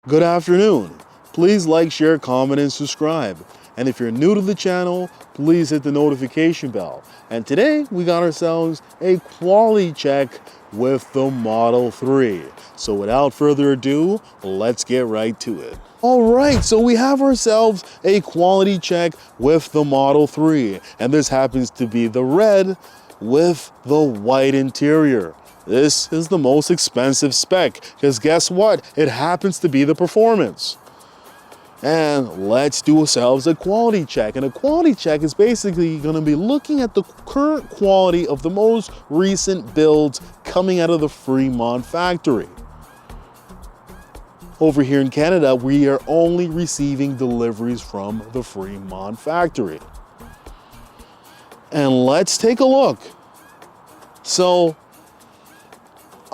Good afternoon. Please like, share, comment, and subscribe. And if you're new to the channel, please hit the notification bell. And today we got ourselves a quality check with the Model 3. So without further ado, let's get right to it. All right, so we have ourselves a quality check with the Model 3. And this happens to be the red with the white interior. This is the most expensive spec, because guess what? It happens to be the performance. And let's do ourselves a quality check. And a quality check is basically going to be looking at the current quality of the most recent builds coming out of the Fremont factory. Over here in Canada, we are only receiving deliveries from the Fremont factory. And let's take a look. So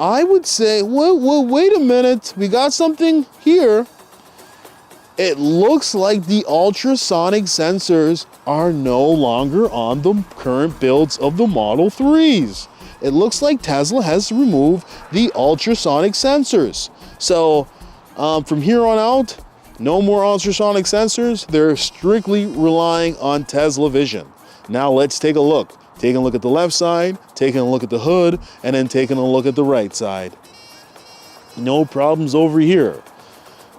I would say, wait a minute, we got something here. It looks like the ultrasonic sensors are no longer on the current builds of the Model 3s. It looks like Tesla has removed the ultrasonic sensors. So from here on out, no more ultrasonic sensors. They're strictly relying on Tesla vision. Now let's take a look. Taking a look at the left side, taking a look at the hood, and then taking a look at the right side. No problems over here.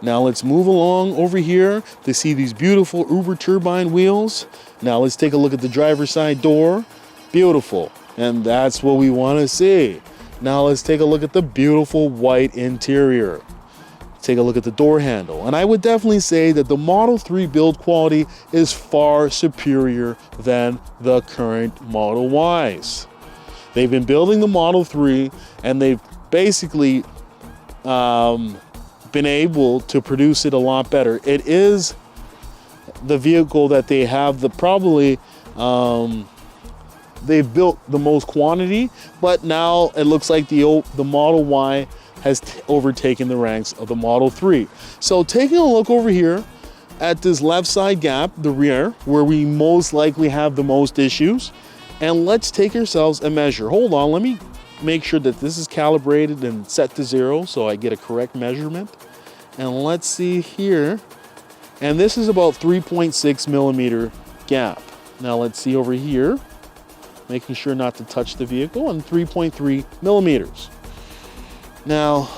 Now let's move along over here to see these beautiful Uber turbine wheels. Now let's take a look at the driver's side door. Beautiful, and that's what we want to see. Now let's take a look at the beautiful white interior. Take a look at the door handle. And I would definitely say that the Model 3 build quality is far superior than the current Model Ys. They've been building the Model 3 and they've basically been able to produce it a lot better. It is the vehicle that they have they've built the most quantity, but now it looks like the Model Y has overtaken the ranks of the Model 3. So taking a look over here at this left side gap, the rear, where we most likely have the most issues, and let's take ourselves a measure. Hold on, let me make sure that this is calibrated and set to 0 so I get a correct measurement. And let's see here, and this is about 3.6 millimeter gap. Now let's see over here, making sure not to touch the vehicle, and 3.3 millimeters. Now,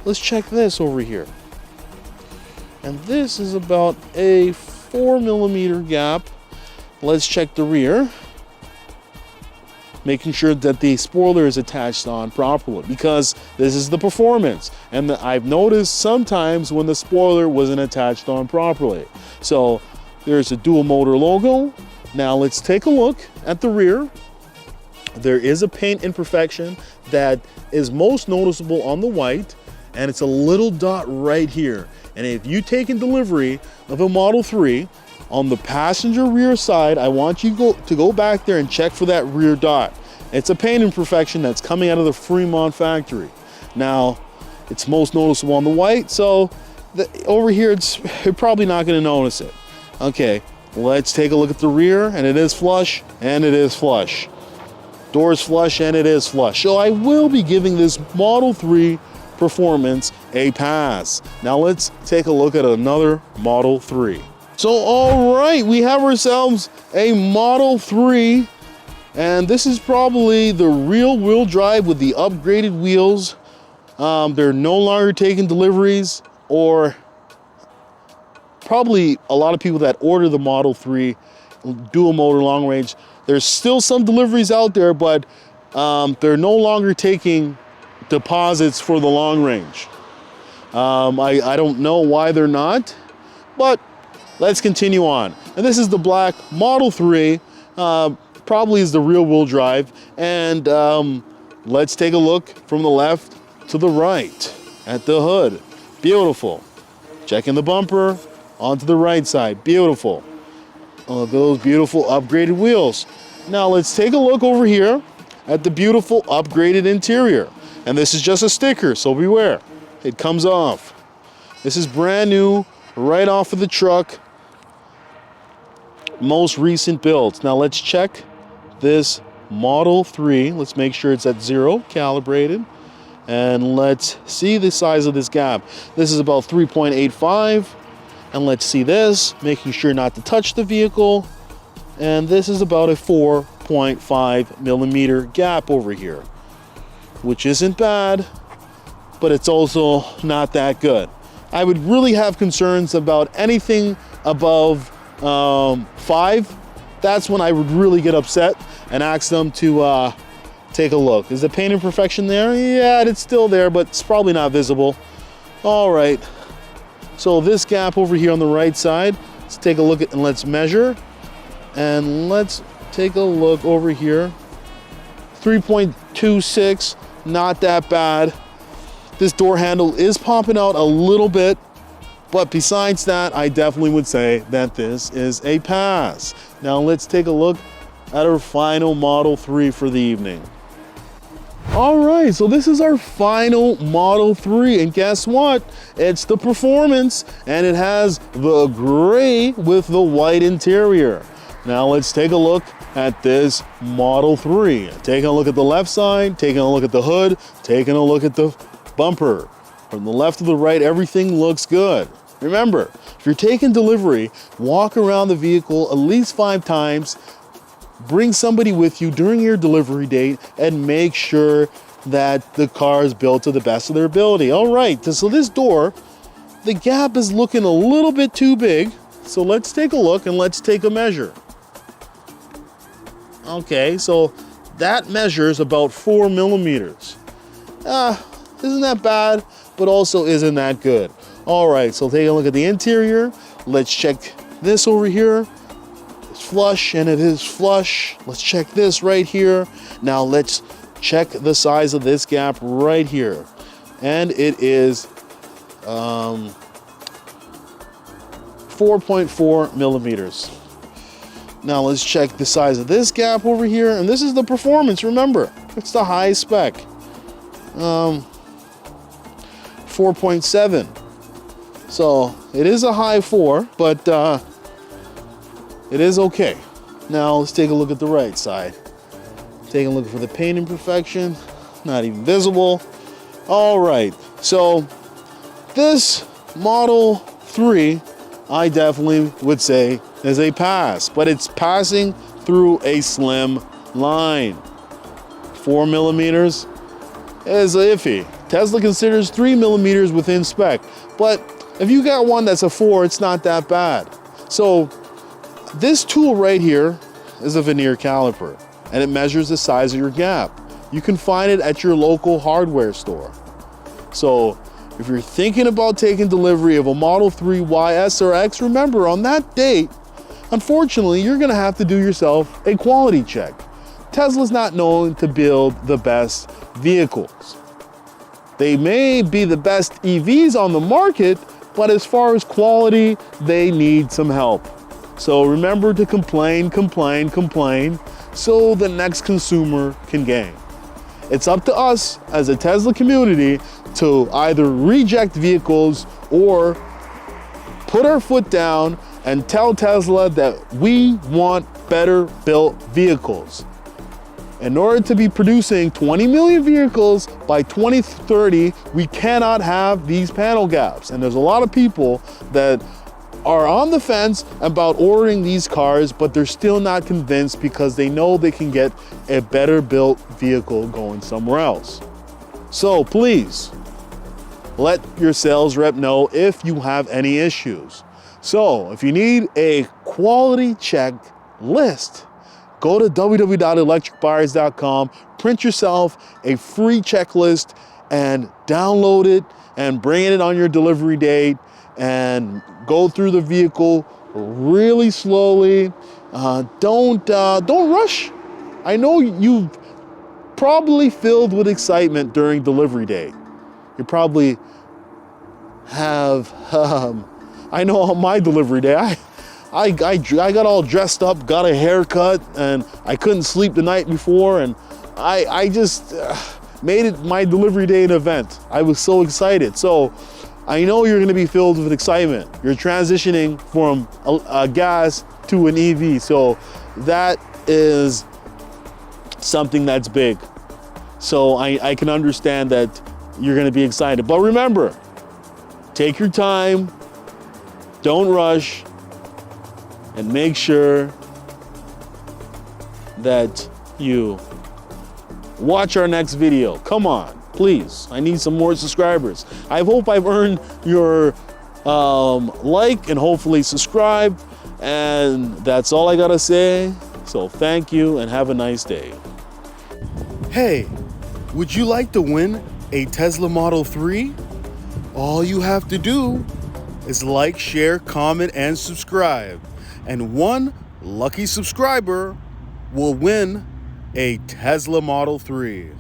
let's check this over here. And this is about a 4 millimeter gap. Let's check the rear, making sure that the spoiler is attached on properly, because this is the performance. And I've noticed sometimes when the spoiler wasn't attached on properly. So there's a dual motor logo. Now let's take a look at the rear. There is a paint imperfection that is most noticeable on the white, and it's a little dot right here. And if you take in delivery of a Model 3 on the passenger rear side, I want you to go back there and check for that rear dot. It's a paint imperfection that's coming out of the Fremont factory. Now, it's most noticeable on the white, so over here you're probably not going to notice it. Okay, let's take a look at the rear, and it is flush, and it is flush. Doors flush, and it is flush. So I will be giving this Model 3 performance a pass. Now let's take a look at another Model 3. So all right, we have ourselves a Model 3, and this is probably the rear wheel drive with the upgraded wheels. They're no longer taking deliveries, or probably a lot of people that order the Model 3 dual motor long range, there's still some deliveries out there, but they're no longer taking deposits for the long range. I don't know why they're not, but let's continue on. And this is the black Model 3, probably is the rear wheel drive. And let's take a look from the left to the right at the hood. Beautiful. Checking the bumper onto the right side. Beautiful. Look at those beautiful upgraded wheels. Now let's take a look over here at the beautiful upgraded interior. And this is just a sticker, so beware. It comes off. This is brand new, right off of the truck. Most recent builds. Now let's check this Model 3. Let's make sure it's at 0, calibrated. And let's see the size of this gap. This is about 3.85. And let's see this, making sure not to touch the vehicle. And this is about a 4.5 millimeter gap over here, which isn't bad, but it's also not that good. I would really have concerns about anything above 5. That's when I would really get upset and ask them to take a look. Is the paint imperfection there? Yeah, it's still there, but it's probably not visible. All right, so this gap over here on the right side, let's take a look at and let's measure. And let's take a look over here. 3.26, not that bad. This door handle is popping out a little bit, but besides that, I definitely would say that this is a pass. Now let's take a look at our final Model 3 for the evening. All right, so this is our final Model 3, and guess what? It's the Performance, and it has the gray with the white interior. Now let's take a look at this Model 3. Taking a look at the left side, taking a look at the hood, taking a look at the bumper. From the left to the right, everything looks good. Remember, if you're taking delivery, walk around the vehicle at least 5 times, bring somebody with you during your delivery date, and make sure that the car is built to the best of their ability. All right, so this door, the gap is looking a little bit too big. So let's take a look and let's take a measure. Okay, so that measures about 4 millimeters. Isn't that bad, but also isn't that good. All right, so take a look at the interior. Let's check this over here. It's flush, and it is flush. Let's check this right here. Now let's check the size of this gap right here. And it is 4.4 millimeters. Now let's check the size of this gap over here. And this is the Performance, remember. It's the high spec. 4.7. So it is a high 4, but it is okay. Now let's take a look at the right side. Taking a look for the paint imperfection. Not even visible. All right, so this Model 3, I definitely would say is a pass, but it's passing through a slim line. 4 millimeters is iffy. Tesla considers 3 millimeters within spec, but if you got one that's a 4, it's not that bad. So this tool right here is a veneer caliper, and it measures the size of your gap. You can find it at your local hardware store. So if you're thinking about taking delivery of a Model 3 Y, S, or X, remember on that date, unfortunately, you're gonna have to do yourself a quality check. Tesla's not known to build the best vehicles. They may be the best EVs on the market, but as far as quality, they need some help. So remember to complain, complain, complain, so the next consumer can gain. It's up to us as a Tesla community to either reject vehicles or put our foot down and tell Tesla that we want better built vehicles. In order to be producing 20 million vehicles by 2030, we cannot have these panel gaps. And there's a lot of people that are on the fence about ordering these cars, but they're still not convinced because they know they can get a better built vehicle going somewhere else. So please, let your sales rep know if you have any issues. So if you need a quality check list, go to www.electricbuyers.com, print yourself a free checklist and download it and bring it on your delivery date and go through the vehicle really slowly. Don't rush. I know you've probably filled with excitement during delivery day. You probably have, I know on my delivery day, I got all dressed up, got a haircut, and I couldn't sleep the night before, and I just made it my delivery day an event. I was so excited. So I know you're gonna be filled with excitement. You're transitioning from a gas to an EV, so that is something that's big. So I can understand that you're going to be excited. But remember, take your time, don't rush, and make sure that you watch our next video. Come on, please. I need some more subscribers. I hope I've earned your like and hopefully subscribe. And that's all I gotta say. So thank you and have a nice day. Hey, would you like to win a Tesla Model 3? All you have to do is like, share, comment, and subscribe. And one lucky subscriber will win a Tesla Model 3.